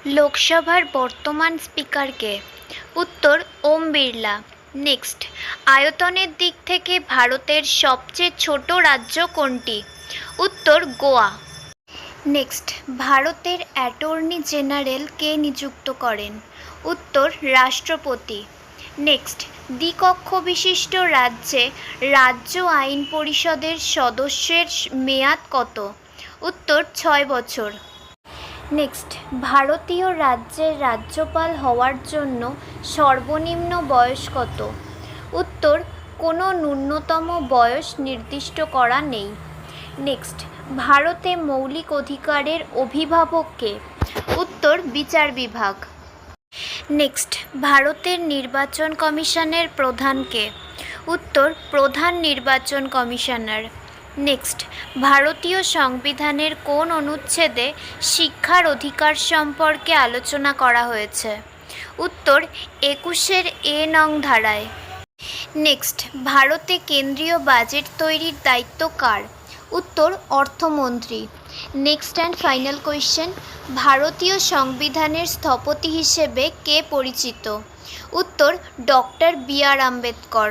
লোকসভার বর্তমান স্পিকার কে? উত্তর ওম বিড়লা। নেক্সট, আয়তনের দিক থেকে ভারতের সবচেয়ে ছোট রাজ্য কোনটি? উত্তর গোয়া। নেক্সট, ভারতের অ্যাটর্নি জেনারেল কে নিযুক্ত করেন? উত্তর রাষ্ট্রপতি। নেক্সট, দ্বিকক্ষ বিশিষ্ট রাজ্যে রাজ্য আইন পরিষদের সদস্যের মেয়াদ কত? উত্তর 6 বছর। নেক্সট, ভারতীয় রাজ্যের রাজ্যপাল হওয়ার জন্য সর্বনিম্ন বয়স কত? উত্তর কোনো ন্যূনতম বয়স নির্দিষ্ট করা নেই। নেক্সট, ভারতে মৌলিক অধিকারের অভিভাবক কে? উত্তর বিচার বিভাগ। নেক্সট, ভারতের নির্বাচন কমিশনের প্রধান কে? উত্তর প্রধান নির্বাচন কমিশনার। নেক্সট, ভারতীয় সংবিধানের কোন অনুচ্ছেদে শিক্ষার অধিকার সম্পর্কে আলোচনা করা হয়েছে? উত্তর 21 নং ধারায়। নেক্সট, ভারতে কেন্দ্রীয় বাজেট তৈরির দায়িত্ব কার? উত্তর অর্থমন্ত্রী। নেক্সট অ্যান্ড ফাইনাল কোয়েশ্চেন, ভারতীয় সংবিধানের স্থপতি হিসেবে কে পরিচিত? উত্তর ডক্টর বি আর আম্বেদকর।